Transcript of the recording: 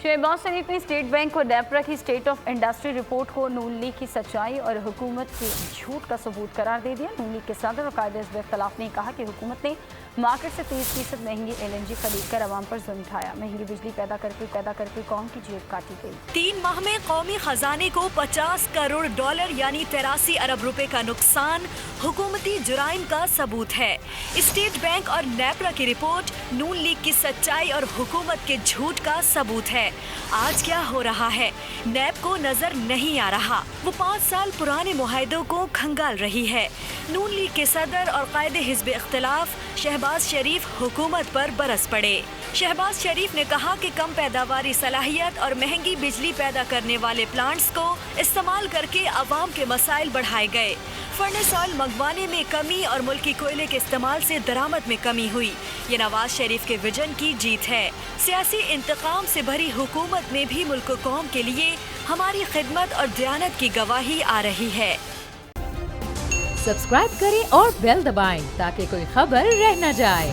शहबाज शरीफ ने state bank और नेपरा की स्टेट ऑफ इंडस्ट्री रिपोर्ट को नून लीग की सच्चाई और हुकूमत के झूठ का सबूत करार दे दिया। नून लीग के सदर और कायदे हिज़्ब इख्तिलाफ ने कहा कि हुकूमत ने मार्केट से 30% महंगी LNG खरीद कर आवाम पर जुल्म ढाया। महंगी बिजली पैदा करके कौम की जेब काटी गई। 3 माह में कौमी खजाने को $50 करोड़ यानी 83 अरब रुपए का नुकसान हुकूमती जुराइम का सबूत है। स्टेट बैंक और नेपरा की रिपोर्ट नून लीग की सच्चाई और हुकूमत के झूठ का सबूत है। आज क्या हो रहा है, नैब को नजर नहीं आ रहा। वो 5 साल पुराने मुआहदों को खंगाल रही है। नून लीग के सदर और कायदे हिज़्ब इख्तिलाफ शहबाज शरीफ हुकूमत पर बरस पड़े। शहबाज शरीफ ने कहा कि कम पैदावारी सलाहियत और महंगी बिजली पैदा करने वाले प्लांट्स को इस्तेमाल करके अवाम के मसाइल बढ़ाए गए। फर्नेस ऑयल मंगवाने में कमी और मुल्की कोयले के इस्तेमाल से दरामद में कमी हुई। ये नवाज शरीफ के विजन की जीत है। सियासी इंतकाम से भरी हुकूमत में भी मुल्क कौम के लिए हमारी खिदमत और दयानत की गवाही आ रही है। सब्सक्राइब करें और बेल दबाएं ताकि कोई खबर रह न जाए।